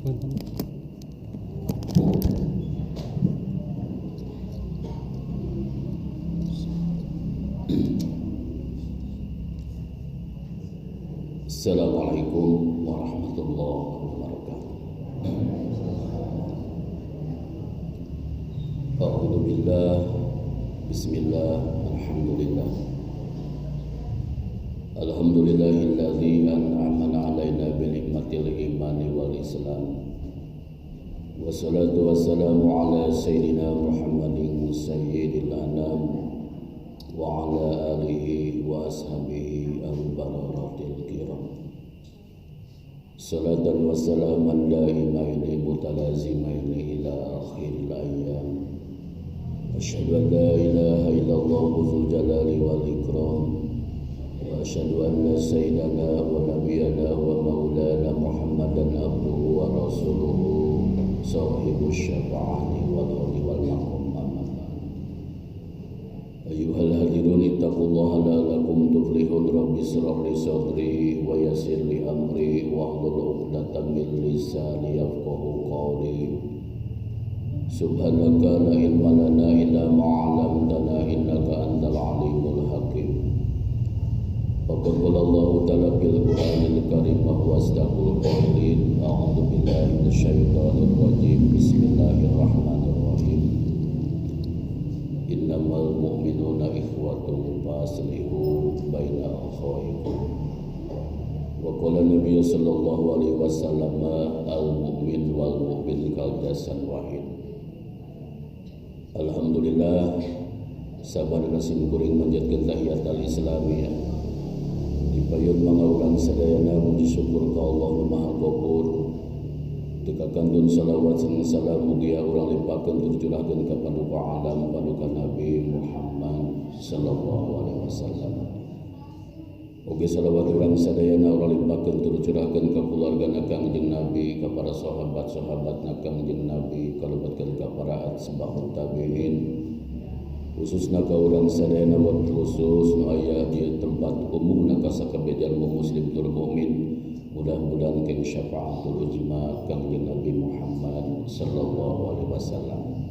Assalamualaikum warahmatullahi wabarakatuh. A'udzu billah. Bismillah. Alhamdulillah. Alhamdulillahilladzi an'ama 'alaina bi ni'matil imani wal islam. Wassalatu wassalamu ala sayyidina Muhammadin sayyidil anam wa ala alihi wa ashabihi al-bararatil kiram. Salatan wa salaman daimaini mutalazimaini ila akhiril ayyam. Asyhadu an la ilaha illallah dzul jalali wal ikram wa asyhadu anna sayyidana wa nabiyyana wa maulana Muhammadan abduhu wa rasuluhu sahibus syafa'ati wal hawli wal maqam. Ayyuhal hadirun ittaqullaha la'allakum tuflihun. Rabbi shrah li sadri wa yassir li amri wahlul 'uqdatam min lisani yafqahu qawli. Subhanaka la ilma lana illa ma 'allamtana innaka antal alimul hakim. Faqad qala Allah ta'ala fil Qur'anil karim wa huwa asdaqul qailin. A'udzu billahi minasyaitonir rajim. Bismillahirrahmanirrahim. Innamal mu'minuna ikhwatun faslihu baina akhawaykum. Wa qala Nabi sallallahu alaihi wasallam al-mu'min wal mu'min kal jasad wahid. Alhamdulillah, sabar nasim kuring manjatkeun tahiyat al-islamiyah. Dipayun mangaurang sadayana muji syukur ka Allah Maha Ghafur. Dikakandun salawat dan salam mugia urang limpakeun curahkeun ka paduka alam paduka Nabi Muhammad sallallahu alaihi wasallam. Oge salawat urang sadayana urang limpakeun curahkeun ka keluargana Kangjeng Nabi, ka para sahabat-sahabatna Kangjeng Nabi, kalubatkeun ka para atba'ut tabi'in. Khususna ka urang sadayana wa khusus nu aya di tempat umumna ka sakabeh muslim tur mukmin. Mudah-mudahan keng syafaatul ujma Kangjeng Nabi Muhammad sallallahu alaihi wasallam.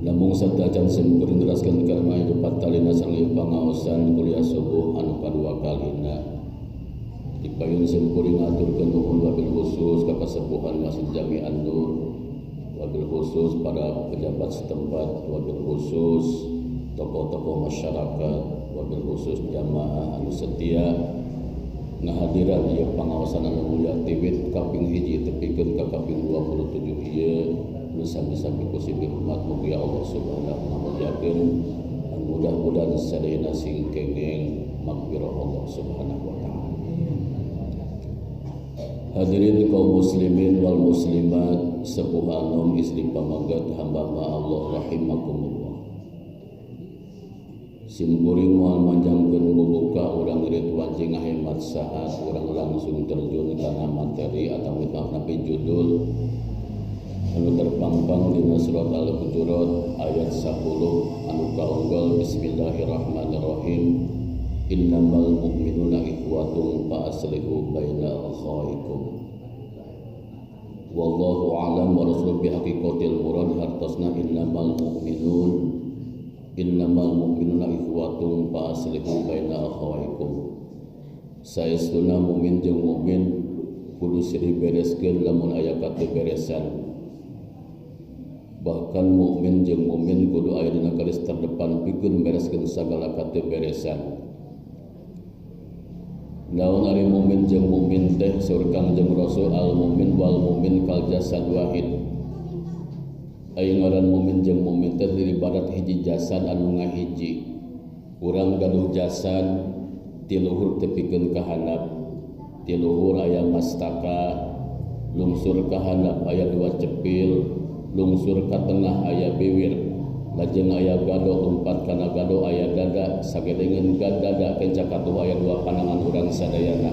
Namung sadajan simkuring deraskeun karma hidup talina sareng pangaosan kuliah subuh anu kadua kalina. Dipayun simkuring ngaturkeun nuhun wabil khusus ka kasepuhan Masjid Jami An-Nur, wabil khusus pada pejabat setempat, wabil khusus tokoh-tokoh masyarakat, wabil khusus jamaah anu setia ngahadiran ieu pangaosan anu mulia tiwit kaping hiji tepikeun ka kaping 27 ieu nu sami-sami ku sibir umat mugia Allah subhanahu wa muliakeun. Mudah-mudahan sadayana sing kenging magfirah Allah subhanahu wa ta'ala. Hadirin kaum muslimin wal muslimat, sepuh anom istri pamanggat hamba Allah rahimakumullah. Simkuring moal manjangkeun bubuka urang ridwan jeung ngahemat saat urang langsung terjun kana materi atau napi judul anu terpampang dina surat Al-Hujurat ayat 10 anu kaunggal. Bismillahirrahmanirrahim. Innamal mu'minuna ikhwatun fa aslihu baina akhawaykum. Wallahu a'lam wa rasuluhu bihaqiqatil murad. Hartosna innamal mu'minuna ikhwatun fa aslihu baina akhawaykum. Saestuna mukmin jeung mukmin kudu sirih bereskeun lamun aya kateberesan. Bahkan mukmin jeung mukmin kudu aya dina garis terdepan pikeun bereskeun sagala kateberesan. Naon ari mukmin jeung mukmin teh saur Kangjeng Rasul al-mu'min wal mu'min kal jasad wahid. Aya ngaran mukmin jeung mukmin teh ibarat hiji jasad anu ngahiji. Urang gaduh jasad ti luhur tepikeun ka handap. Ti luhur aya mastaka, lungsur ka handap aya dua cepil, lungsur ka tengah aya bibir. Lajeng aya gado lumpat kana gado aya dada, sagedengeun dada kenca katuh aya dua pandangan urang sadayana.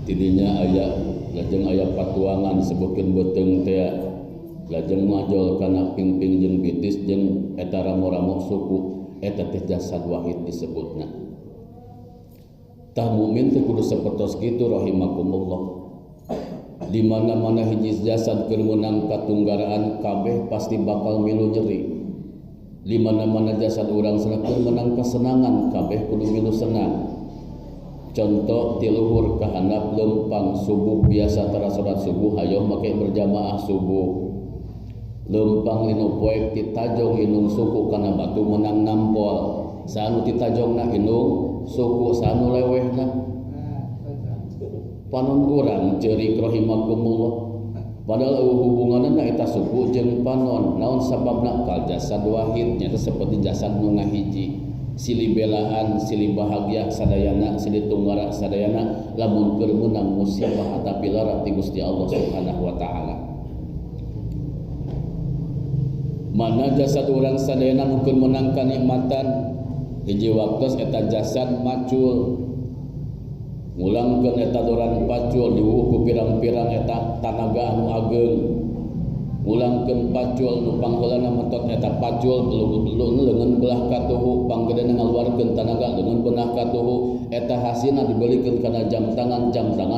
Tidinya aya lajeng aya patuangan sebutkeun beuteung teh. Lajeng ngajol kana pingping jeung bitis jeung eta ramo-ramo suku eta teh jasad wahid disebutna. Tah mukmin teh kudu sapertos kitu rahimakumullah. Di mana-mana hiji jasad keur meunang katunggaraan kabeh pasti bakal milu nyeri. Di mana-mana jasad urang sana keur meunang kasenangan kabeh kudu milu senang. Contoh ti luhur ka handap lempang subuh biasa tara salat subuh hayo make berjamaah subuh. Lempang linu poek ti tajong inung suku kana batu menang nampol. Sanu ti tajongna inung suku sanu lewehna. Panon urang ceurik rahimakumullah. Padahal hubunganna eta suku jeung panon. Naon sababna kal jasad wahid nya seperti jasad nu ngahiji. Silih belaan, silih bahagia sadayana, silih tunggara sadayana lamun keur meunang musibah atapi lara ti Gusti Allah Subhanahu wa taala. Mana jasad urang sadayana nu keur meunang kanikmatan hiji waktos eta jasad macul. Ngulangkeun eta doran pacul diwuh ku pirang-pirang eta tanaga anu ageung. Ngulangkeun pacul nu pangheulana metot eta pacul leungeun belah katuhu panggedena ngaluarkeun tanaga leungeun belah katuhu eta hasilna dibelikeun kana jam tangan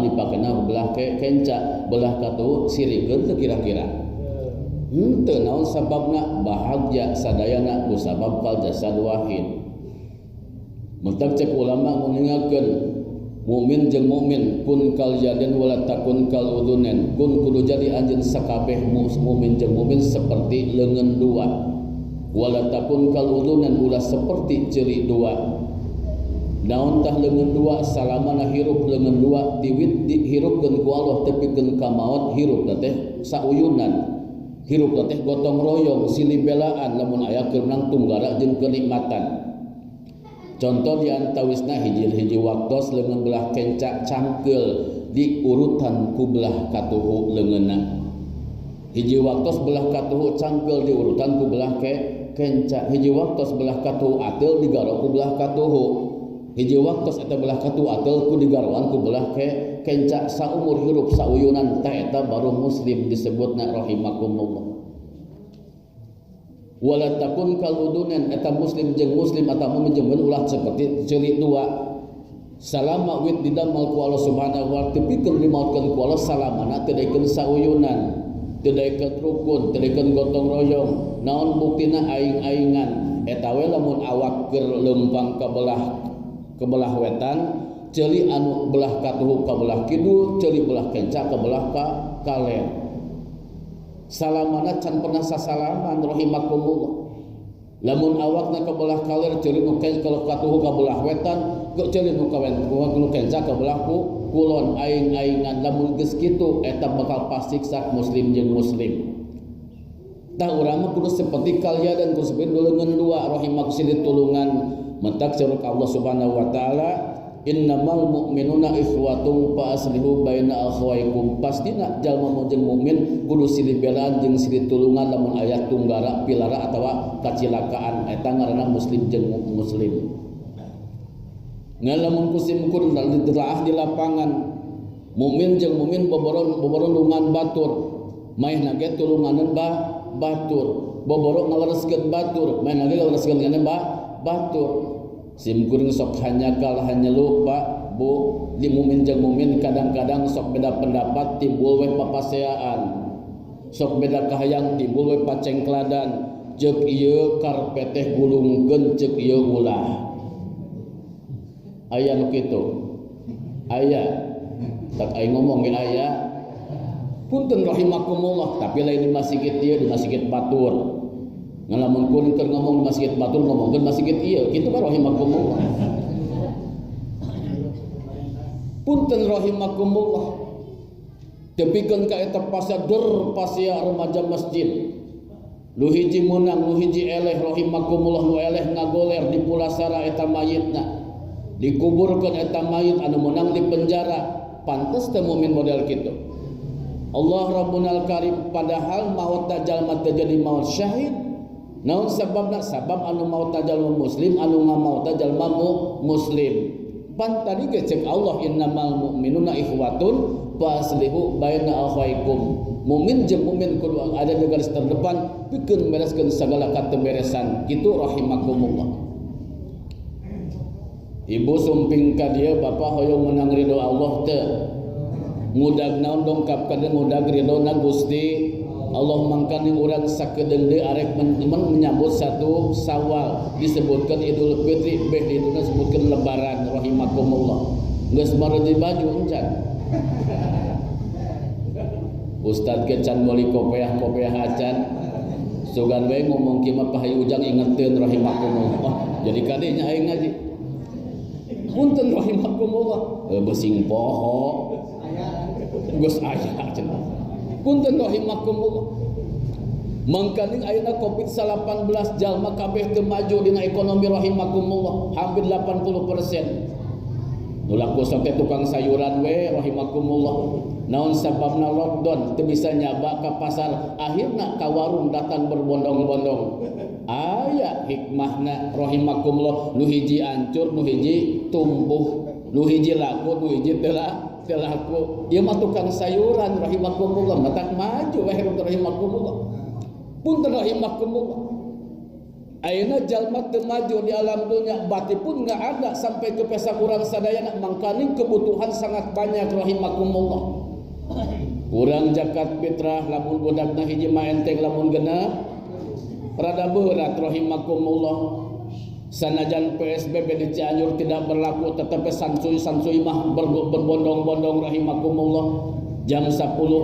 dipakena belah kenca belah katuhu sirikeun teu kira-kira henteu naon sababna bahagia sadayana ku sabab kal jasad wahid. Mentak cek ulama nguningakeun mukmin jeung mukmin kun kal yaden wala takun kal udunen kun kudu jadi anjeun sakabeh mukmin jeung mukmin seperti leungeun dua wala takun kal udunen ulah seperti ceuri dua. Naon tah leungeun dua salamana hirup leungeun dua dihirupkeun ku Allah tepikeun ka maot hirup teh sauyunan hirup teh gotong royong silih belaan lamun aya keur menang tunggara jeung kenikmatan. Contoh di antawisna hiji waktos leungeun belah kenca cangkeul di urutan ku belah katuhu leungeunna. Hiji waktos belah katuhu cangkeul di urutan ku belah kenca. Hiji waktos belah katuhu ateul digaro ku belah katuhu. Hiji waktos eta belah katuhu ateul ku digaroan ku belah kenca saumur hirup sauyunan tah eta baru muslim disebutna rahimakumullah. Wala takun kal udunen eta muslim jeung muslim eta mukmin jeung mukmin ulah seperti ceuri dua. Salama wit didamal ku Allah Subhanahu wa taala tepikeun dimautkeun ku Allah salamana teu daekeun sauyunan, teu daekeun rukun, teu daekeun gotong royong. Naon buktina aing-aingan eta we lamun awak keur lempang ka belah wetan, ceuli anu belah katuhu ka belah kidul, ceuli belah kenca ka belah kaler. Salamana can pernah sasalaman rahimakumullah. Lamun awakna ka belah kaler ceuli nu kalau katuhu ka belah wetan kok ceuli nu kenca ka belah kulon aing-aingan lamun geus kitu eta bakal pasiksa muslim jeung muslim. Tah urang mah kudu seperti kalya dan kudu seperti leungeun dua rahimak silih tulungan mentak ceruk Allah Subhanahu wa taala innamal mu'minuna ikhwatun fa aslihu baina akhawaykum. Pastina jalma jeung mukmin kudu silih belaan jeung silih tulungan lamun aya tunggara pilara atawa kacilakaan eta ngaranna muslim jeung muslim. Ngalamun kusim kun ditelaah di lapangan mukmin jeung mukmin boboron batur maehna ge tulunganeun batur boborok ngalereskeun batur maehna ge ngalereskeun kana batur. Sim kuring sok hanya lupa bu di mukmin jeung mukmin kadang-kadang sok beda pendapat timbul we papaseaan sok beda kahayang timbul we pacengkladan ceuk ieu karpet teh gulungkeun ceuk ieu ulah aya nu kitu aya tak aing ngomong ge aya punten rahimakumullah tapi lain di masjid ieu di masjid batur. Ngalamun kuring keur ngomong di masjid batur ngomongkeun masjid ieu kitu kan rahimakumullah. Punten rahimakumullah. Tepikeun ka eta pasader pasia remaja masjid. Nu hiji meunang nu hiji eleh rahimakumullah nu eleh ngagoler di pulasara eta mayitna. Dikuburkeun eta mayit anu meunang di penjara. Pantes teh mukmin model kitu. Allah Rabbunal Karim padahal maut jalma teh jadi maut syahid. Naon sababna sabab anu maut jalma muslim anu ngamaut jalma muslim. Pan tadi ge cek Allah innamal mu'minuna ikhwatun faslihu baina akhawaykum. Mukmin jeung mukmin kudu ada di garis terdepan pikeun bereskeun sagala katemberesan. Kitu rahimakumullah. Ibu sumping ka dia bapa hoyong menang ridho Allah teu ngudag naon dongkap ka ngudag ridona Gusti Allah mangkani urang sakedeung deui arek menyambut satu Syawal disebutkan Idul Fitri beh dituna disebutkan lebaran rahimakumullah geus mareuti baju encan Ustad ke can meuli kopiah acan sugan we ngomong kieu mah pahayu ujang ingeteun rahimakumullah jadi kadinya aing ngaji punten rahimakumullah besing poho geus aya cenah punten rahimakumullah mangkaning ayeuna Covid-19 jalma kabeh teu maju dina ekonomi rahimakumullah hampir 80%. Nulaku sampai tukang sayuran we rahimakumullah naon sababna lockdown teu bisa nyaba ka pasar akhirna ka warung datang berbondong-bondong aya hikmahna rahimakumullah nu hiji ancur nu hiji tumbuh nu hiji laku nu hiji teu laku ieu mah tukang sayuran rahimakumullah matak maju we rahimakumullah punten rahimakumullah ayeuna jalma teu maju di alam dunia bati pun enggak ada sampai ke pesak urang sadayana mangkani kebutuhan sangat banyak rahimakumullah urang zakat fitrah lamun budakna hiji mah enteng lamun genep rada berat rahimakumullah sanajan PSBB di Cianjur tidak berlaku tetapi sansuy mah berbondong-bondong rahimakumullah jam 10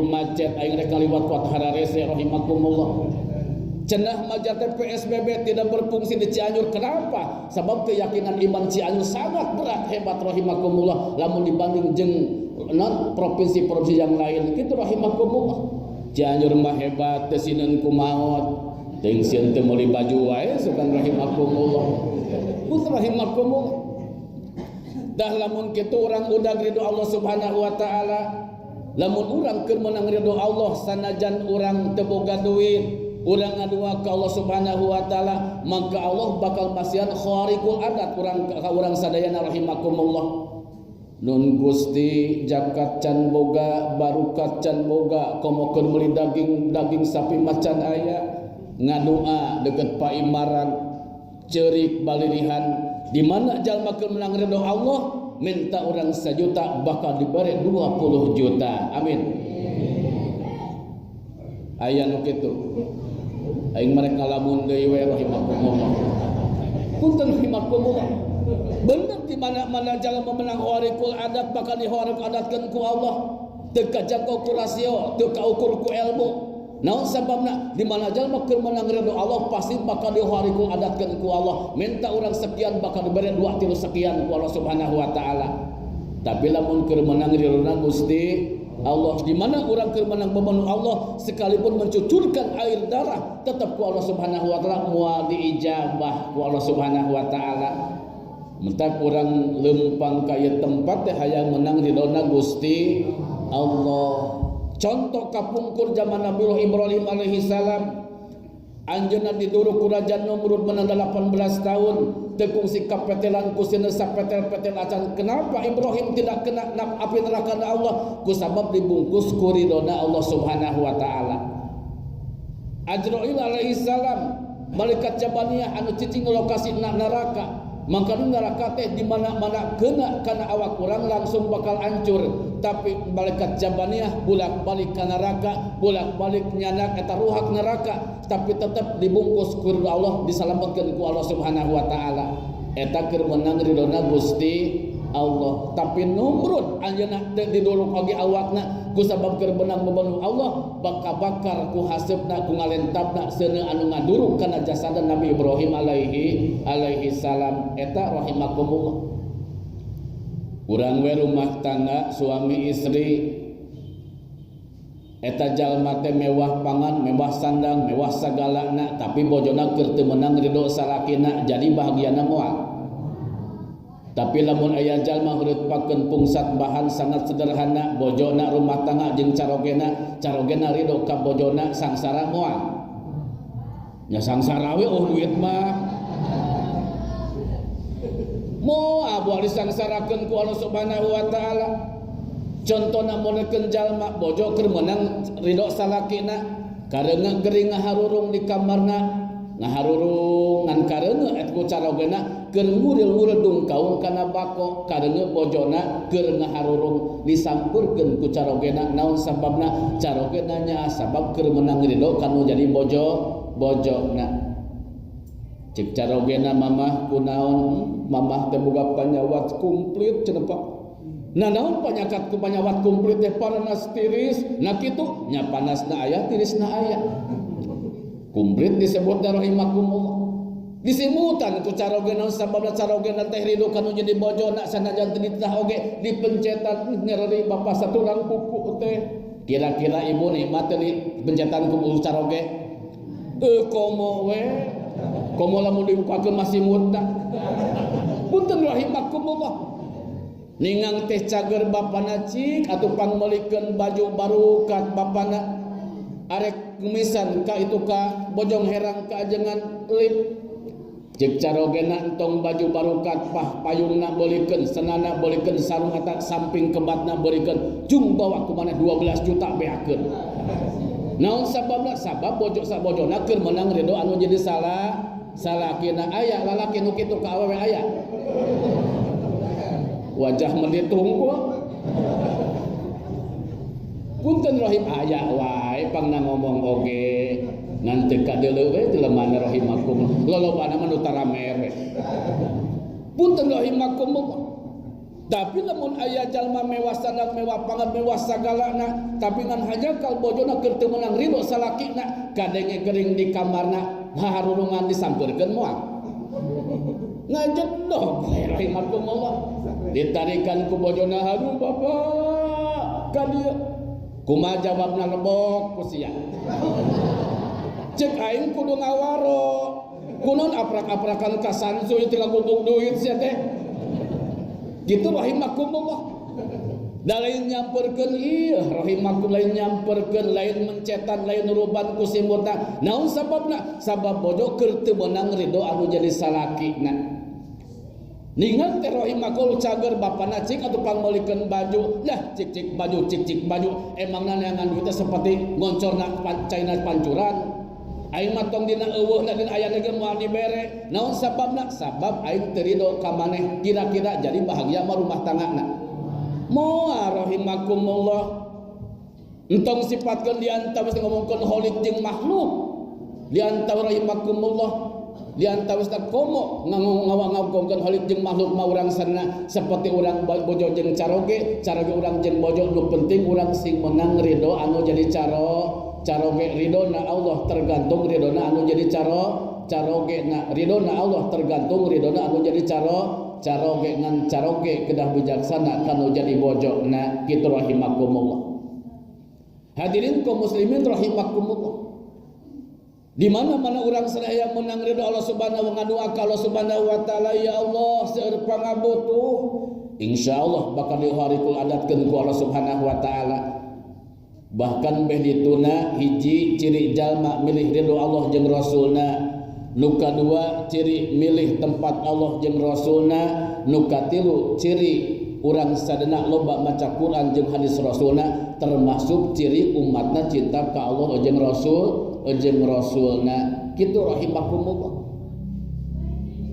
macet aing rek ngaliwat kuat hararese rahimakumullah cenah mah PSBB tidak berfungsi di Cianjur kenapa sebab keyakinan iman Cianjur sangat berat hebat rahimakumullah lamun dibanding jeung provinsi-provinsi yang lain kitu rahimakumullah Cianjur mah hebat teu sineun ku maot teuing sieun teu meuli baju wae sugan rahimakumullah putra rahimakumullah dah lamun kitu urang udag ridho Allah Subhanahu wa taala lamun urang keur meunang ridho Allah sanajan urang teu boga duit urang ngadua ka Allah Subhanahu wa taala maka Allah bakal masihan khariqul adat urang sadayana rahimakumullah nun Gusti zakat can boga barukat can boga komokeun meuli daging sapi macan aya ngadua deket Pak Imaran ceurik balirihan di mana jalma keur menang ridho Allah minta orang 1 juta bakal diberi 20 juta amin aya nu kitu aing mereka lamun deui we rahimakumullah punten rahimakumullah bener di mana-mana jalma menang khariqul adat bakal dihariqul adatkeun ku Allah teu kajangkau ku rasio teu kaukur ku ilmu naon sababna di mana jalma keur menang ridho Allah pasti bakal dihariqul adatkeun ku Allah minta urang sekian bakal diberi 2-3 sekian ku Allah Subhanahu wa taala tapi lamun keur menang ridhona Gusti Allah di mana urang keur menang memenuh Allah sekalipun mencucurkan air darah tetap ku Allah Subhanahu wa taala moal diijabah ku Allah Subhanahu wa taala mentak urang lempang ka ieu tempat teh hayang menang ridhona Gusti Allah. Contoh kapungkur zaman Nabi Ibrahim alaihi salam anjeunna diduru ku Raja Namrud menang 18 tahun tekung si kapetelan ku sina sapetel-petel acan kenapa Ibrahim tidak kena api neraka Allah ku sabab dibungkus ku ridona Allah Subhanahu wa taala. Ajrail alaihi salam malaikat Jabaniyah anu cicing lokasi neraka maka neraka teh di mana-mana kena kana awak urang langsung bakal hancur tapi malaikat Jabaniyah bolak-balik ka neraka bolak-balik nyanak eta ruhak neraka tapi tetap dibungkus ku Allah diselamatkeun ku Allah Subhanahu wa taala eta keur menang ridona Gusti Allah tapi Namrud anjeunna didolok oge awakna ku sabab keur menang memenuh Allah bakar ku hasebna ku ngalentabna seuneu anu ngaduruk kana jasad Nabi Ibrahim alaihi salam eta rahimakumullah urang we rumah tangga suami istri eta jalma teh mewah pangan mewah sandang mewah sagalana tapi bojona keur teu meunang ridho salakina jadi bahagiana moal tapi lamun aya jalma hureupakeun pungsat bahan sangat sederhana bojona rumah tangga jeung carogena ridho ka bojona sangsara moal nya sangsara we duit mah moal bari sangsarakeun ku Allah Subhanahu wa taala contona monekeun jalma bojo keur meunang ridho salakina kareunga gering ngaharurung di kamarna ngaharurung ngan kareunga eta ku carogena keur nguril-nguril dungkaung kana bako kadenge bojona keur ngaharurung disampurkeun ku carogena naon sababna carogena nya sabab keur menang ridho kanu jadi bojona. Cek carogena mamah kunaon mamah teh boga panyawat komplit cenah Pak. Nah naon panyakat ku panyawat komplit teh panas tiris nah kitu nya panasna aya tirisna aya. Komplit disebut rahimakumullah. Disimutan ku carogena sababna carogena teh ridho kanu jadi bojona sanajan teu ditah oge dipencetan ngeri bapa saturang kuku teh. Kira-kira ibu nikmat teh dipencetan ku caroge? Komo we. Komo lamun dibukakeun masih muta. Punten rahimakumullah. Ningang teh cager bapana cik atuh pangmelikeun baju barukat bapana arek kumisan ka itu ka bojong herang ka ajengan lip cek carogena entong baju barukat pah payungna bolikeun senana bolikeun sarung eta samping kebatna bolikeun jung bawa ku maneh 12 juta beakeun. Naon sababna? Sabab bojok sabojona keur menang ridho anu jadi salakina aya lalaki nu kitu ka awewe aya. Wajah melitung kok. Punten rahim aya wae pangna ngomong oge ngan teu kadeuleu we teu lemana rahimakum lolobana mah nu taramer. Punten rahimakum. Tapi lamun aya jalma mewah sanad mewah pangan mewah sagalana tapi ngan hajakal bojona keur teu meunang ridho salakina kadenge gering di kamarna haharurungan disampeurkeun moal. Ngajedog rahimakumullah ditarikan ku bojona haduh bapak ka dieu kumaha jawabna lebok ku sia cek aing kudu ngawaro kunaon aprak-aprakan ka sansuy teu ngagubung duit sia teh kitu rahimakumullah da lain nyamperkeun ieu rahimakum lain nyamperkeun lain mencetan lain nuruban ku simurna naon sababna sabab bojo keur teu meunang ridho anu jadi salakina. Ningan teh rahimakul cager bapana cik atau pangmelikeun baju lah cik baju emangna neangan duitnya seperti ngoncorna caina pancuran aing mah tong dina eueuhna dina aya negeur moal dibere naon sababna sabab aing teu ridho ka maneh kira-kira jadi bahagia mah rumah tanggana moal rahimakumullah entong sifatkeun di antawis ngomongkeun holik jeung makhluk di antawis rahimakumullah di antawis komo ngawang-ngawangkeun halik jeung makhluk mah urang sana seperti urang bojo jeung caroge urang jeung bojo nu penting urang sing menang ridho anu jadi caroge ridona Allah tergantung ridona anu jadi caroge na ridona Allah tergantung ridona anu jadi caroge ngan caroge kedah bijaksana kanu jadi bojo na kitu rahimakumullah. Hadirin kaum muslimin rahimakumullah. Di mana-mana orang sadaya menang ridho Allah Subhanahu wa taala Allah Subhanahu wa taala ya Allah seueur pangabutuh insyaallah bakal diharikul adatkeun ku Allah Subhanahu wa taala bahkan beh dituna hiji ciri jalma milih ridho Allah jeung rasulna nu kadua ciri milih tempat Allah jeung rasulna nu katilu ciri urang sadena loba maca Quran jeung hadis rasulna termasuk ciri umatna cinta ka Allah jeung rasulna kitu rahimakumullah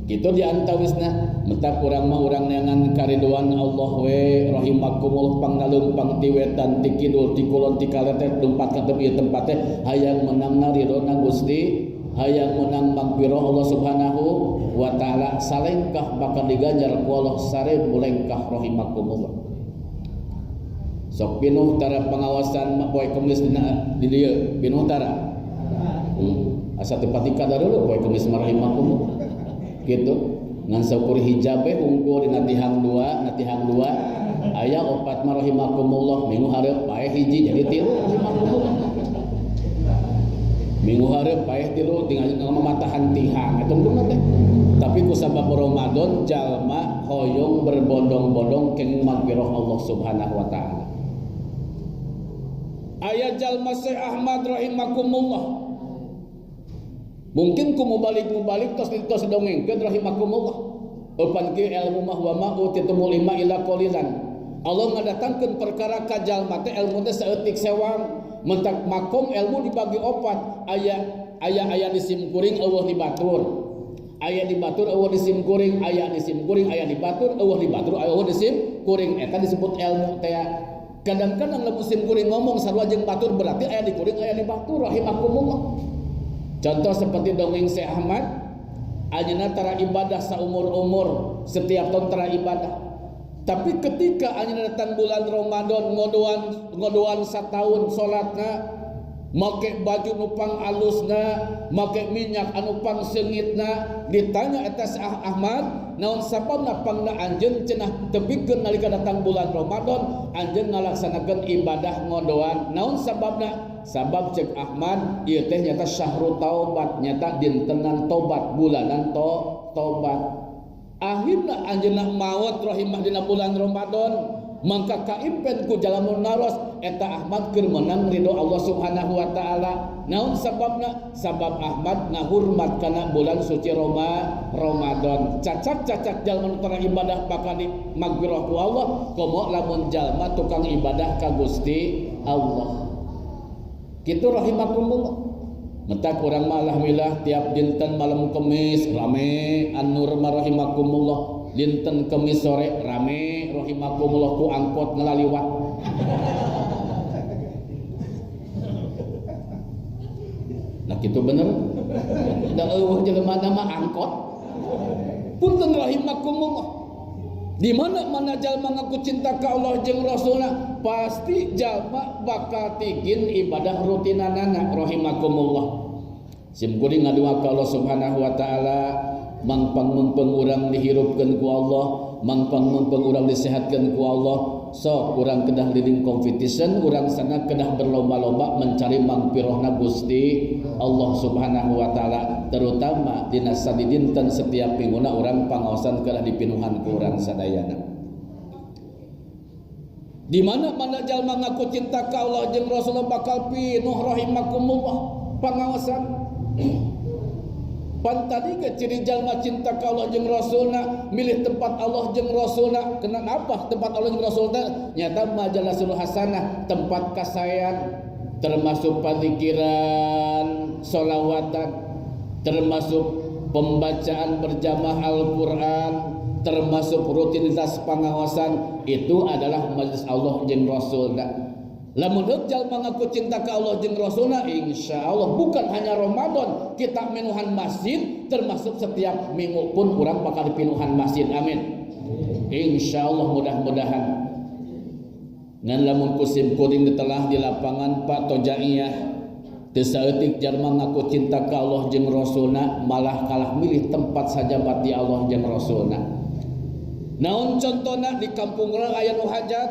kitu di antawisna mentak urang mah urang neangan kariduan Allah we rahimakumullah pangnaleumpang ti wetan ti kidul ti kulon ti kaletet lumpat ka teu tempat teh hayang menangna ridona Gusti hayang menang magfirah Allah Subhanahu wa taala salengkah bakal diganjar ku Allah sare mulengkah rahimakumullah. Sok pinuh tara pengawasan poe Kemis di dieu pinuh tara asa tepati kadar poe Kemis rahimakumullah gitu ngan saukur hijabe hungkul dina tihang dua aya opat rahimakumullah minggu hareup paeh hiji jadi 3 rahimakumullah minggu hareup paeh 3 tinggal mamatahan tihang eta teh tapi ku sabab Ramadan jalma hoyong berbondong-bondong kenging magfirah Allah Subhanahu wa taala. Aya jalma Syekh Ahmad rahimakumullah mungkin ku mubalik tos dongengkeun rahimakumullah upan ki ilmu mah wa ma utitumul ilma illa qalilan Allah ngadatangkeun perkara ka jalma teh ilmu teh saeutik sewang mentak makom ilmu dibagi 4 aya di simkuring eueuh di batur aya dibatur eueuh disim kuring, aya disim kuring, aya dibatur, eueuh dibatur, eueuh disim kuring. Eta disebut ilmu teh. Kadang-kadang lamun sim kuring ngomong sarua jeung batur berarti aya di kuring, aya di batur rahimakumullah. Contoh seperti dongeng Syekh Ahmad, anjeunna tara ibadah saumur-umur, setiap tahun tara ibadah. Tapi ketika anjeunna datang bulan Ramadan ngodoan satahun salatna, make baju nupang alusna, make minyak anu pang seungitna, ditanya eta Syekh Ahmad, naon sababna pangna anjeun cenah tepikeun nalika datang bulan Ramadan anjeun ngalaksanakeun ibadah ngodoan. Naon sababna? Sabab cek Ahmad ieu teh nyata syahrul taubat, nyata dintenan tobat, bulanan tobat. Akhirna anjeunna maot rahimah dina bulan Ramadan. Mangka kaimpen ku jalamun naros eta Ahmad keur menang ridho Allah Subhanahu wa taala. Naon sababna? Sabab Ahmad ngahurmat kana bulan suci Ramadan. Cacak-cacak jalma tara ibadah bakal magfirah ku Allah, komo lamun jalma tukang ibadah ka Gusti Allah. Kitu rahimakumullah. Mentak urang mah alhamdulillah tiap dinten malam Kemis rame an-nur rahimakumullah. Dinten Kemis sore rame rahimakumullah ku angkot ngelaliwat. Nah kitu bener. Da eueuh jelema mah angkot. Punten rahimakumullah. Di mana jalma ngaku cinta ka Allah jeung Rasulna, pasti jalma bakal tigin ibadah rutinanana rahimakumullah. Sim kuring ngadua ka Allah Subhanahu wa taala, mangpang mumpung urang dihirupkeun ku Allah, mangpang mumpung urang disehatkeun ku Allah. Sok urang kedah leading competition, urang sana kedah berlomba-lomba mencari magfirahna Gusti Allah Subhanahu wa taala, terutama dina sadi dinten setiap minguna urang pangaosan kedah dipinuhan ku urang sadayana. Di mana jalma ngaku cinta ka Allah jeung Rasulullah bakal pinuh rahimakumullah pangaosan. Pantadi ke ciri jalma cinta ka Allah jeung Rasulna, milih tempat Allah jeung Rasulna. Kenapa tempat Allah jeung Rasulna? Nyata majalasul hasanah, tempat kasayan, termasuk pamikiran, sholawatan, termasuk pembacaan berjamaah Al-Quran, termasuk rutinitas pengawasan. Itu adalah majelis Allah jeung Rasulna. Lamun jalma ngaku cinta ka Allah jeung Rasulna, insyaallah bukan hanya Ramadan kita minuhan masjid, termasuk setiap minggu pun urang bakal dipinuhan masjid. Amin. Insyaallah mudah-mudahan. Ngan lamun kusim kuring ditelah di lapangan Pak Tojaiyah, teu saeutik jalma ngaku cinta ka Allah jeung Rasulna malah kalah milih tempat sajabat di Allah jeung Rasulna. Naon contona di kampung urang aya nu hajat,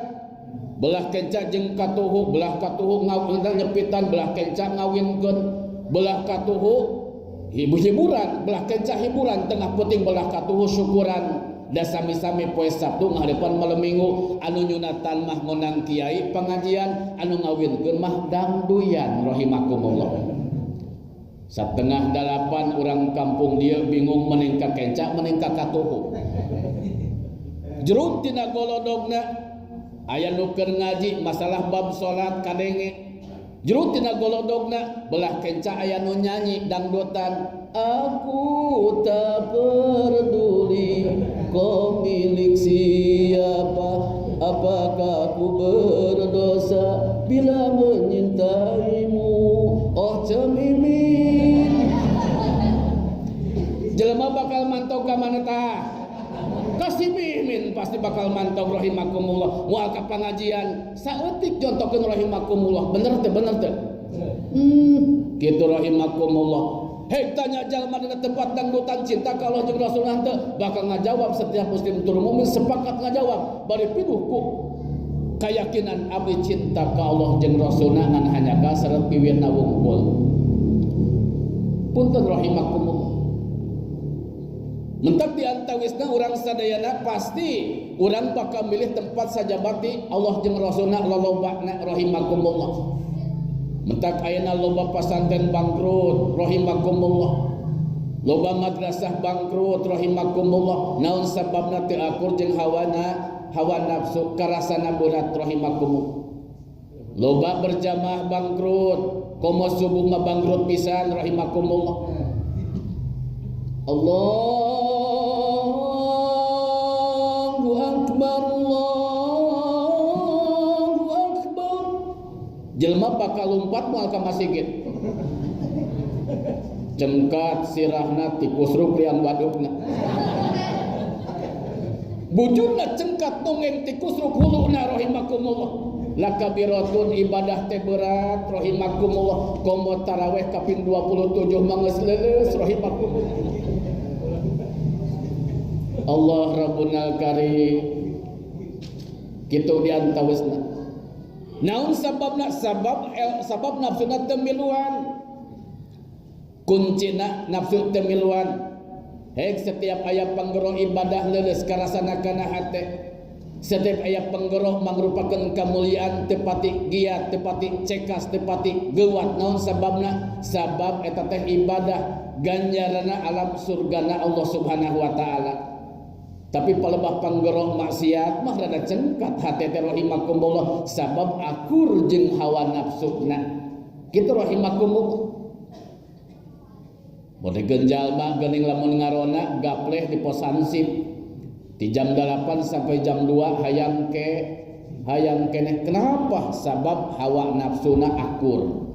belah kenca jeung katuhu, belah katuhu ngawin nyepitan, belah kenca ngawinkeun, belah katuhu hiburan, belah kenca hiburan, tengah puting belah katuhu syukuran. Da sami-sami poe Sabtu ngaharepan malam Minggu, anu nyunatan mah ngonang kiai pengajian, anu ngawinkeun mah dangduyan rahimakumullah. Satengah 8 urang kampung dia bingung meneng ka kenca, meneng ka katuhu. Jeruk tina golodogna aya nu keur ngaji masalah bab salat kadenge. Jeruk tina golodogna belah kenca aya nu nyanyi dangdutan. Aku tak peduli kau milik siapa, apakah aku berdosa bila menyintaimu, oh cemimin. Jelema bakal mantau ka mana tah? Kasih mimin pasti bakal mantau rahimakumullah. Moal ka pangajian saeutik jontokeun rahimakumullah. Bener teh, bener teh. Kitu rahimakumullah. Hei tanya jalma dina tempat dangdutan cinta ka Allah jeung Rasulullah teh bakal ngajawab, setiap muslim tur mukmin sepakat ngajawab bari pinuh ku kayakinan abdi cinta ka Allah jeung Rasulullah ngan hanya ka seret piwirna wungkul. Punten rahimakumullah. Mentak di antawisna urang sadayana pasti urang bakal milih tempat sajabati Allah jeung Rasulullah lolobana rahimakumullah. Mentak ayeuna loba pasantren bangkrut rahimakumullah, loba madrasah bangkrut rahimakumullah. Naon sababna teu akur jeung hawa nafsu karasana berat rahimakumullah. Loba berjamaah bangkrut, komo subuh mah bangkrut pisan rahimakumullah. Allahu Akbar, Allahu Akbar. Jelma bakal lompat moal ka masjid. Cengkat sirahna tikus ruk liang wadukna. Bujurna cengkat nongeng tikus ruk huluna rahimakumullah. Lakabiratun ibadah teh berat rahimakumullah. Komo taraweh kaping 27 mangeus leuleus rahimakumullah. Allah Rabbuna Karim kitu diantawisna. Naon sababna? Sabab nafsuna teu miluan. Kuncina nafsu teu miluan. Hek setiap aya panggero ibadah leuleus karasana kana hate. Setiap aya panggero mangrupakeun kamuliaan tepati giat, tepati cekas, tepati geuwat. Naon sababna? Sabab eta teh ibadah ganjaranna alam surgana Allah Subhanahu wa taala. Tapi palebah panggero maksiat mah rada cengkat hate teh rahimakumullah sabab akur jeung hawa nafsuna. Kitu rahimakumullah. Bode genjal mah geuning lamun ngarona gapleh di pos hansip. Di jam 8 sampai jam 2 hayang keneh. Kenapa? Sabab hawa nafsuna akur.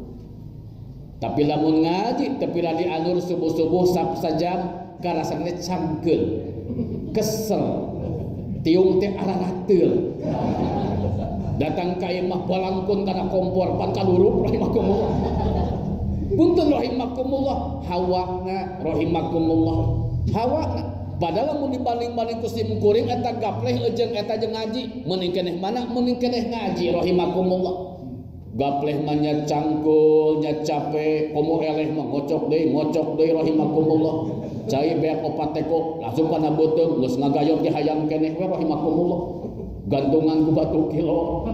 Tapi lamun ngaji tepila dialur subuh-subuh sajam karasana cangkeul. Kesel. Tiung teh ararateul. Datang ka imah balangkun kana kompor pan kalurup rahimakumullah. Punten rahimakumullah, hawana rahimakumullah. Hawana padahal mun dibanding-banding ku sim kuring eta gapleh jeung eta jeung ngaji, meuning keneh mana? Meuning keneh ngaji rahimakumullah. Gapleh mah nya cangkul, nya capek, komo eleh mah ngocok deui rahimakumullah. Cai beak opat teko langsung kana beuteung geus ngagayog ge hayang keneh we rahimakumullah. Gantungan ku batu kilo.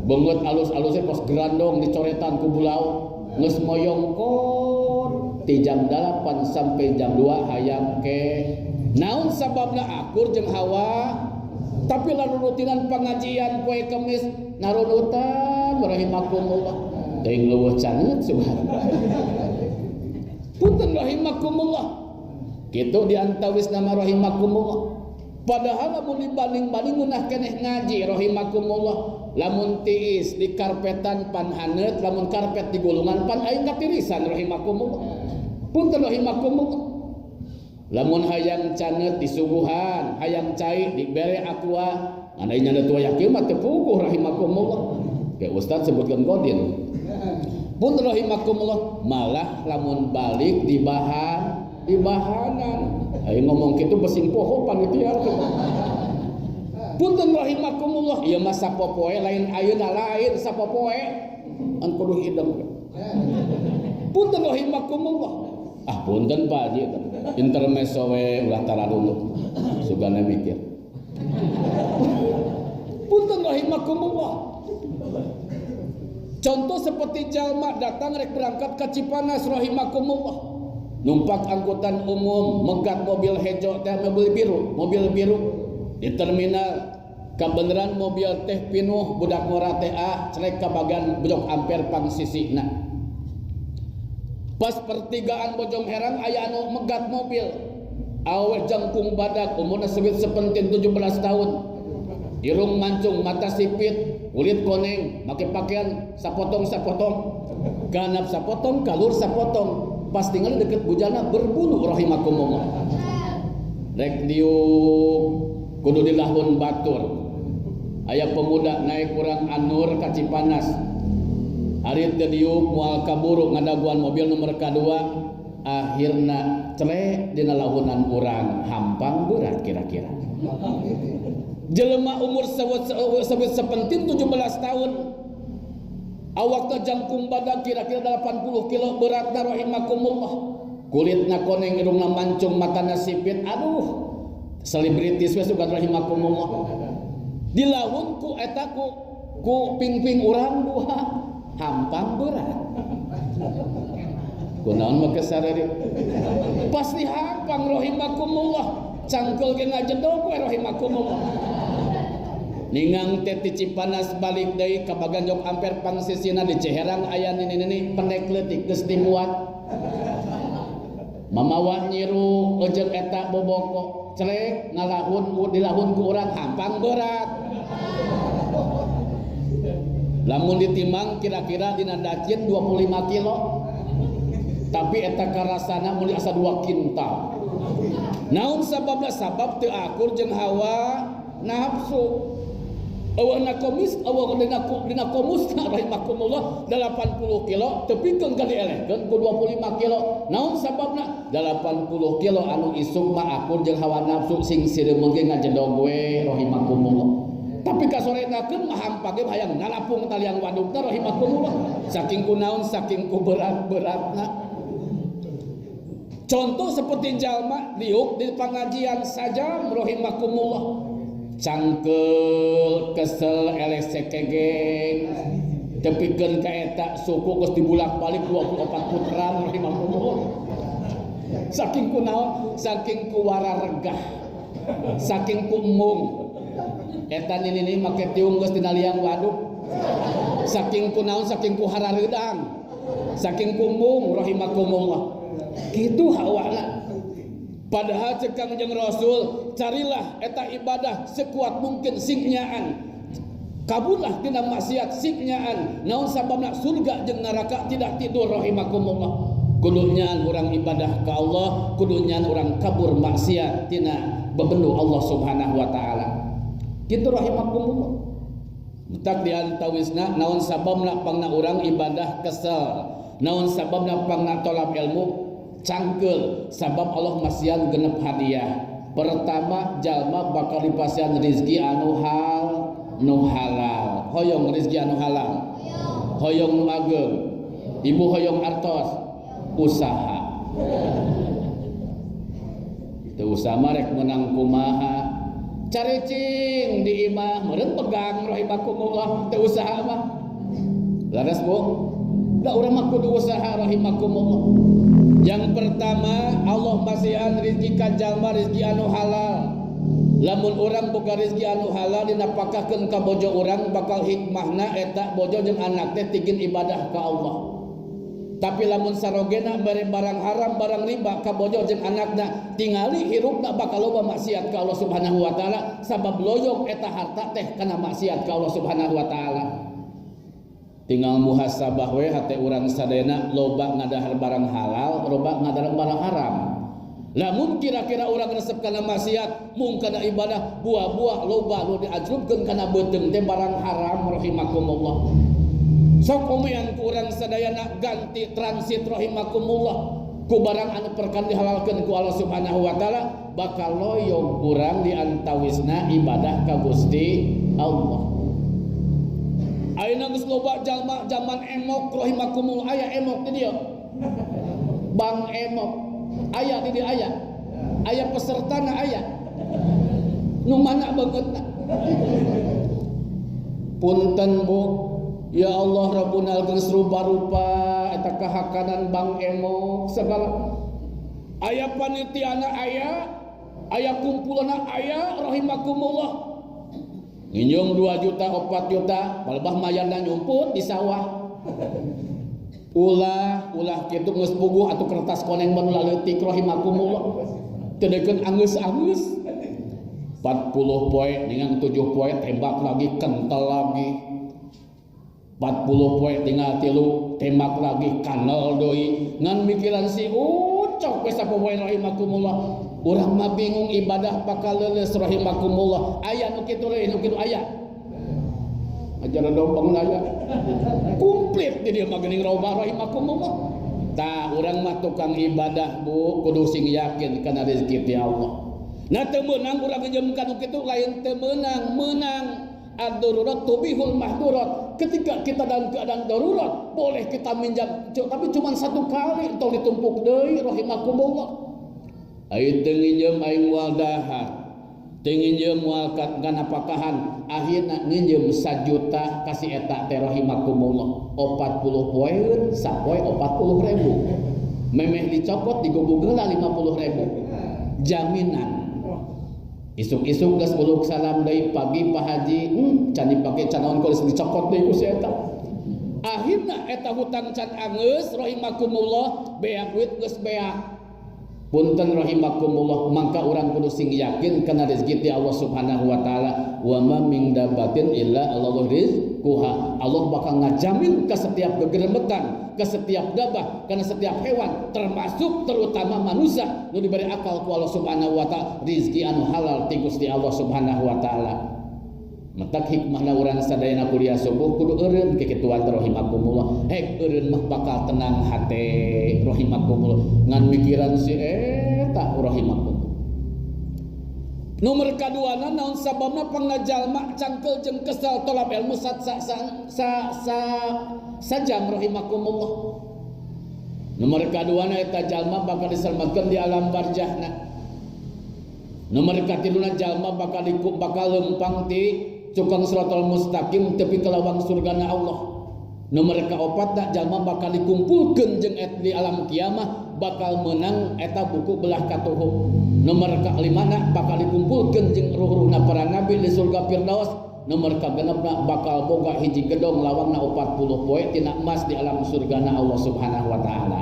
Beungeut alus-alusnya pos gerandong dicoretan ku bulau. Geus moyongkor ti jam 8 sampai jam 2 hayang ke. Naon sababna akur jeung hawa. Tapi lalu rutinan pengajian poe Kemis narunutan rahimakumullah. Teuing leuweuh caneut subhanallah. Punten rahimakumullah. Kitu diantawis nama rahimakumullah. Padahal lamun dibanding-banding ngeunah keneh ngaji rahimakumullah. Lamun tiis di karpetan pan haneut, lamun karpet di gulungan pan aing katirisan rahimakumullah. Punten rahimakumullah. Lamun hayang caneut di subuhan, hayang cai dibere aqua, anda nyanda tua yakin mah teu puguh rahimakumullah. Ke ustaz sebutkeun godin. Punten rahimakumullah, malah lamun balik di bahanan. Aing ngomong kitu besing poho panitia. Punten rahimakumullah, ieu mah sapopoe lain ayeuna lain sapopoe an kudu hideng. Punten rahimakumullah. Ah punten Pak Haji, intermezzo we ulah tara dulu. Sugana mikir. Punten rahimakumullah. Contoh seperti jalma datang rek berangkat ke Cipanas rahimakumullah. Numpak angkutan umum, megat mobil hejo teh mobil biru di terminal. Kabeneran mobil teh pinuh budak ngora teh cerek ka bagan Blok Ampere pangsisina. Pas pertigaan Bojong Herang aya anu megat mobil. Awe jangkung badak umurna seueur sepentin 17 tahun. Irung mancung, mata sipit, kulit koneng, make pakaian sapotong-sapotong. Ganap sapotong, kalur sapotong. Pas tinggal deket bujana berbulu rahimakumullah. Rek diuk kudu dilahun batur. Aya pemuda naik kurang anur ka Cipanas. Ari teu diuk moal kaburu ngadaguan mobil nomor kadua. Akhirna cerek dina lahunan urang hampang berat kira-kira. Jelema umur sepentin 17 tahun. Awakna jangkung badak kira-kira 80 kilo beratna rahimakumullah. Kulitna koneng, irungna mancung, matana sipit. Aduh, selebritis we sugan rahimakumullah. Dilahun ku eta ku ping-ping urang dua hampang berat. Kunaon make sareri? Pasti hampang rahimakumullah. Cangkel ge ngajedog we rahimakumullah. Ningang teh ti Cipanas balik deui ka bagan Blok Ampere pangsisina di Ciherang aya nini pendek leutik geus dimuat. mamawa nyiru ojek eta boboko celek ngalahun dilahun ku urang hampang berat. Lamun ditimang kira-kira dina dacin 25 kilo. Tapi eta karasana mun asa 2 kintal. Naon sababna? Sabab teu akur jeung hawa nafsu. Awana komis dina komusna rahimakumullah 80 kilo tepikeun ka dielehkeun ku 25 kilo. Naon sababna? 80 kilo anu isuk mah akur jeung hawa nafsu sing sireung ge ngajedog we rahimakumullah. Tapi kasorenakeun mah hampage hayang nalapung taliang wadukna rahimakumullah. Saking kunaon saking ku berat-beratna. Contoh seperti jalma liuk di pengajian saja rahimakumullah. Cangkel kesel elek-sekegeng tepikeun ka eta suku geus dibulak-balik 24 putaran rahimakumullah. Saking kunaon saking ku wararegah saking ku mung eta nini make tiung geus dina liang waduk. Saking kunaon saking ku harareudang saking ku mung rahimakumullah. Gitu hawana. Padahal cek Kangjeng Rasul carilah eta ibadah sekuat mungkin signyaan kabullah tina maksiat signyaan naon sababna surga jeung neraka tidak tidur rahimakumullah. Kudunya urang ibadah ka Allah, kudunya urang kabur maksiat tina bebendu Allah Subhanahu wa taala. Kitu rahimakumullah. Mutak diantawisna naon sababna pangna urang ibadah kesel, naon sababna pangna tolab ilmu cangkel, sabab Allah masihan genep hadiah. Pertama jalma bakal dipasihan rizki anu halal. Hoyong rizki anu halal, hoyong nu ageng, ibu hoyong artos usaha. Teu usaha rek menang kumaha caricing di imah meureun pegang rahimakumullah. Teu usaha mah laras Bu, da urang mah kudu usaha rahimakumullah. Yang pertama Allah masihan rizki ka jalma rizki anu halal. Lamun urang boga rizki anu halal dinapakahkeun ka bojo urang bakal hikmahna eta bojo jeung anak teh tigin ibadah ka Allah. Tapi lamun sarogena mere barang haram barang riba ka bojo jeung anakna tingali hirupna bakal loba maksiat ka Allah Subhanahu wa taala sabab loyong eta harta teh kana maksiat ka Allah Subhanahu wa taala. Tinggal muhasabah we hate urang sadayana loba ngadahar barang halal, loba ngadahar barang haram. Lamun kira-kira urang resep kana maksiat, mung kana ibadah buah-buah loba nu diajrubkeun kana beuteung teh barang haram rahimakumullah. Sok omean ku urang sadayana ganti transit rahimakumullah ku barang anu perkara dihalalkeun ku Allah Subhanahu wa taala bakal loyong urang diantawisna ibadah ka Gusti Allah. Ayeuna geus loba jalma zaman emok rahimakumullah aya emok di dieu. Bang emok aya di dieu aya pesertana aya. Nu mana beungeutna? Punten Bu, ya Allah Rabbuna geus rupa-rupa eta kahakanan bang emok segala. Aya panitiana aya kumpulana aya rahimakumullah. Nginjung 2 juta 4 juta balebah mayana nyumput di sawah. Ulah kitu geus puguh atuh kertas koneng banu laleutik rahimakumullah. Teu angeus-angeus. 40 poe ningang 7 poe tembak lagi kental lagi. 40 poe tinggal 3 tembak lagi kanal deui. Ngan mikiran si ucok we sapoe rahimakumullah. Urang mah bingung ibadah bakal leuleus rahimakumullah. Aya nu kitu leuwih nu kitu aya. Ajaran dompeng aya. Komplit di dieu mah geuning robah rahimakumullah. Tah urang mah tukang ibadah Bu, kudu sing yakin kana rezeki ti Allah. Nah teu meunang urang ngejemkan nu kitu lain teu meunang ad-darurat tubihul mahdurat. Ketika kita dalam keadaan darurat boleh kita minjam tapi cuma 1 kali tong ditumpuk deui rahimakumullah. Aing teu nginjem aing moal dahar, teu nginjem moal ganapakahan, akhirna nginjem 1 juta kasih eta teh rahimakumullah. 40 poeun sapoe 40.000. Memeh dicopot digubug heula 50.000. Jaminan. Isuk-isuk geus uluk salam deui pagi Pak Haji, can dipake can naon geus dicopot deui ku si eta. Akhirna eta hutang can angeus rahimakumullah beak duit geus beak. Punten rahimakumullah, mangka urang kudu sing yakin kana rezeki ti Allah Subhanahu wa taala. Wa ma min dabatin illa Allahu rizquha. Allah bakal ngajamin ke setiap gegeremetan, ke setiap dabah, karena setiap hewan termasuk terutama manusia nu diberi akal ku Allah Subhanahu wa taala rizki anu halal ti Gusti Allah Subhanahu wa taala. Matak hikmahna urang sadayana kuliah subuh kudu eureun kekituan rahimakumullah. Hek eureun mah bakal tenang hate rahimakumullah. Ngan mikiran si eta rahimakumullah. Nomor kaduana naon sababna pangajalma cangkel jeung kesal tolab ilmu sajam rahimakumullah. Nomor kaduana eta jalma bakal diselamatkeun di alam barzahna. Nomor katiluna jalma bakal lempang ti cukang siratal mustaqim tepi ke lawang surgana Allah. Nomor kaopatna jalma bakal dikumpulkeun jeung di alam kiamah bakal menang eta buku belah katuhuk. Nomor kalimana bakal dikumpulkeun jeung ruh-ruhna para nabi di surga Firdaus. Nomor kagenepna bakal boga hiji gedong lawangna 40 poe tina emas di alam surgana Allah Subhanahu wa taala.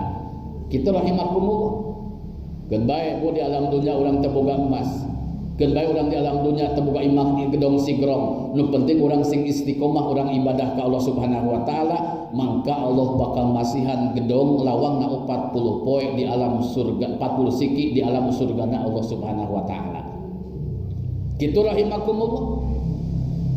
Kitu rahimakumullah. Keun bae di alam dunya urang teu boga emas. Keun bae urang di alam dunya teu boga imah di gedong sigrong. Nu penting urang sing istiqomah urang ibadah ka Allah Subhanahu wa taala, mangka Allah bakal masihan gedong lawangna 40 poe di alam surga, 40 siki di alam surgana Allah Subhanahu wa taala. Kitu rahimakumullah.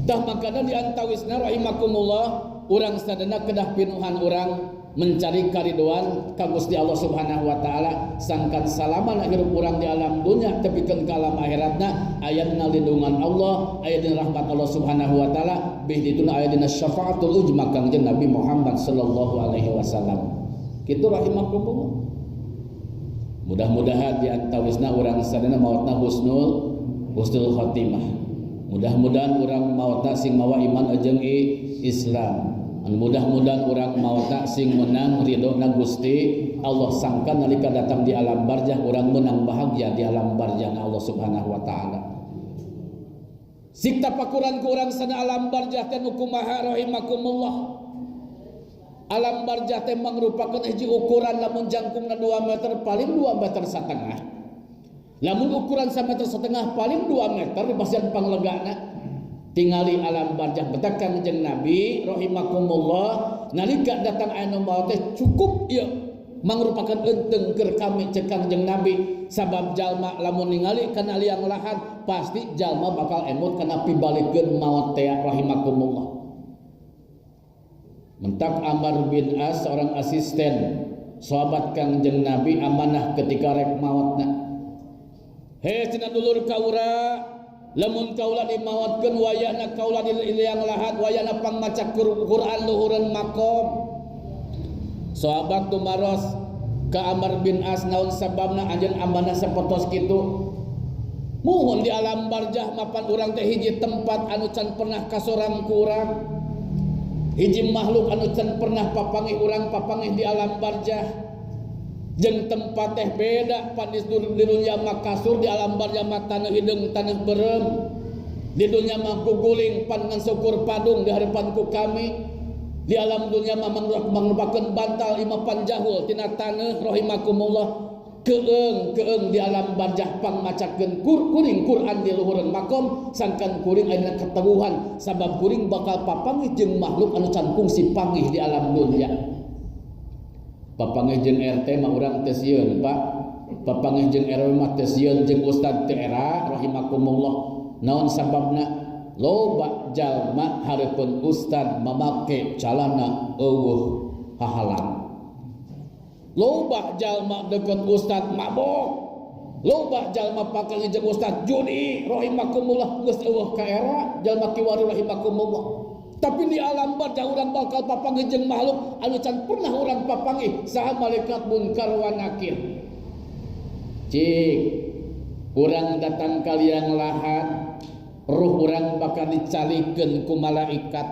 Tah makana di antawisna rahimakumullah urang sadana kedah pinuhan urang mencari kariduan ka Gusti Allah Subhanahu wa taala sangkan salaman hirup urang di alam dunya tepikeun ka alam akhiratna aya dina lindungan Allah, aya dina rahmat Allah Subhanahu wa taala, bih dituna aya dina syafaatul ujma Kangjeng Nabi Muhammad sallallahu alaihi wasallam. Kitu rahimakumullah. Mudah-mudahan di antawisna urang sadana maotna husnul khotimah. Mudah-mudahan urang maotna sing mawa iman jeung Islam. Mudah-mudahan urang maotna sing menang ridona Gusti Allah sangka nalika datang di alam barzah urang menang bahagia di alam barzah Allah Subhanahu wa taala. Sik tapakuran ku urang sana alam barzah teh nu kumaha rahimakumullah. Alam barzah teh mangrupakeun hiji ukuran lamun jangkungna 2 meter paling 2 meter satengah. Lamun ukuran 1 meter setengah paling 2 meter di basian panglegana. Tingali alam barzah betak Kangjeng Nabi rahimakumullah nalika datang anu maut teh cukup ieu mangrupakeun euteung keur kami cek Kangjeng Nabi sabab jalma lamun ningali kana liang lahan pasti jalma bakal emot kana pibalikeun maut teh rahimakumullah. Mentak Amr bin As seorang asisten sahabat Kangjeng Nabi amanah ketika rek mautna. He cenah dulur kaura lamun kaula dimaotkeun wayahna kaula di liang lahat wayahna pangmaca Quran luhureun makom. Sahabat tumaros ka Amr bin As naon sababna anjeun amanah sapotos kitu. Muhun di alam barzah mapan urang teh hiji tempat anu can pernah kasorang ku urang. Hiji makhluk anu can pernah papangih urang papangih di alam barzah. Jeung tempat teh beda pan di dunya mah kasur di alam barzah mah taneuh hideung taneuh beureum. Di dunya mah guguling pan ngan syukur padung di harapan ku kami. Di alam dunya mah mangrupakeun bantal imah panjahul tina taneuh rahimakumullah. Keung di alam barzah pang macakeun kuring Quran di luhureun makom sangkan kuring aya keteguhan sabab kuring bakal papangih jeung makhluk anu can kungsi pangih di alam dunya. Papangih jeung RT mah urang teh sieun Pak. Papangih jeung RW mah teh sieun jeung ustad teh era rahimakumullah. Naon sababna? Loba jalma hareupeun ustad mamake calana eueuh hahalang. Loba jalma deket ustad mabok. Loba jalma papangih jeung ustad judi rahimakumullah geus eueuh ka era jalma kiwari rahimakumullah. Tapi di alam barzah urang bakal papangih jeung makhluk anu can pernah urang papangih saha malaikat munkar wa nakir. Cik urang datang ka liang lahat ruh urang bakal dicalikeun ku malaikat.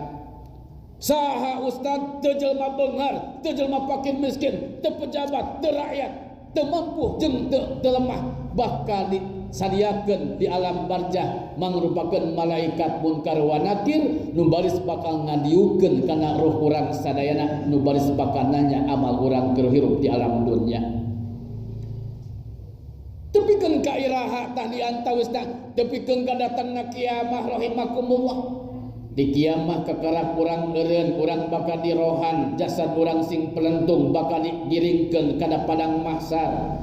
Saha ustad teu jelema beunghar, teu jelema fakir miskin, teu pejabat, teu rakyat, teu mampu jeung teu lemah bakal disadiakeun di alam barzah mangrupakeun malaikat munkar wa nakir nu baris bakal ngadiukeun kana roh urang sadayana nu baris bakal nanya amal urang keur hirup di alam dunya. iraha tah di antawisna tepikeun ka datangna kiamah rahimakumullah. Di kiamah kekara urang eureun urang bakal dirohan jasad urang sing pelentung bakal digiringkeun kana padang mahsyar.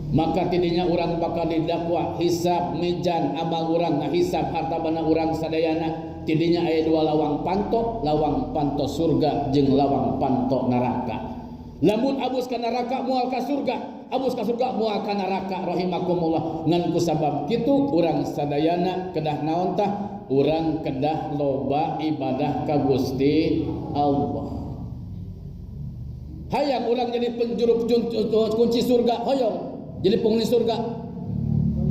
Maka tidinya urang bakal didakwa hisab mijan amal urang ngahisab harta bana urang sadayana. Tidinya aya dua lawang panto surga jeung lawang panto neraka. Lamun abus ka neraka moal ka surga, abus ka surga moal ka neraka rahimakumullah. Ngan kusabab kitu urang sadayana kedah naon tah? Urang kedah loba ibadah ka Gusti Allah. Hayang urang jadi penjuru kunci surga, hayang jadi penghuni surga.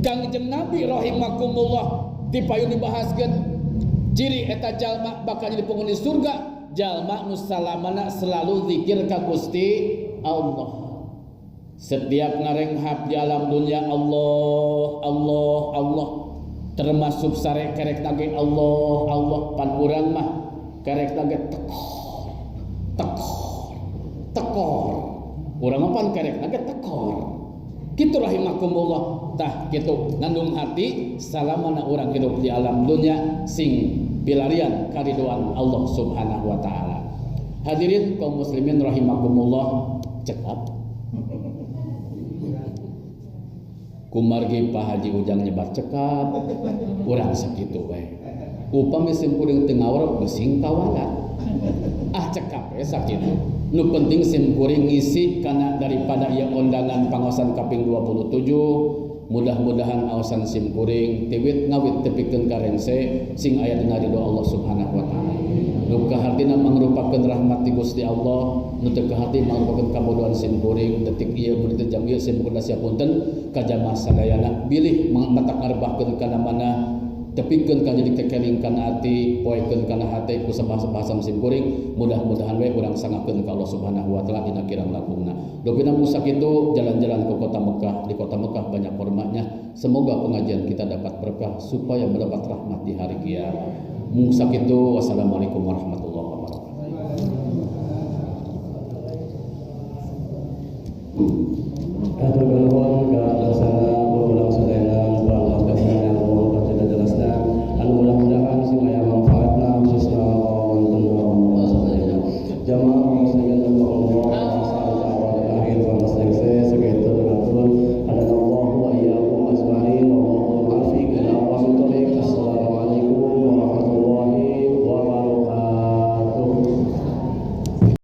Kangjeng Nabi rahimakumullah dipayun dibahaskeun ciri eta jalma bakal jadi penghuni surga, jalma nu salamana selalu zikir ka Gusti Allah. Setiap ngarenghap di alam dunia Allah termasuk sare kerek tage Allah pan urang mah kerek tage tekor urang mah pan kerek tage tekor kitu rahimakumullah. Tah kitu ngandung hati salamana urang hidup di alam dunia sing pilarian karidoan Allah Subhanahu wa taala. Hadirin kaum muslimin rahimakumullah, cekap kumargi Pak Haji Ujang nyebar cekap urang sakitu we. Upami sim kuring teu ngawrok besing kawalan. Cekap we sakitu. Nu penting sim kuring ngisi kana daripada ieu undangan pangaosan kaping 27. Mudah-mudahan aosan sim kuring tiwit ngawit tepikeun ka rengse sing aya dina ridho Allah Subhanahu wa taala. Nu kahartina mangrupakeun rahmat ti Gusti Allah, nu teu kaharti mangrupakeun kabodohan sim kuring. Detik ieu beuneu jam ieu sim kuring siapunten ka jamaah sadayana bilih matak ngarbahkeun kana mana tepikeun ka jadi kekeling kana ati poekeun kana hate ku sabah-sabah sim kuring. Mudah-mudahan we urang sangakeun ka Allah Subhanahu wa taala dina kirang langkungna. Dopina musa kitu jalan-jalan ke kota Mekah. Di kota Mekah banyak hormatnya. Semoga pengajian kita dapat berkah supaya mendapat rahmat di hari kiamat. Musa kitu wassalamualaikum warahmatullahi wabarakatuh. Atur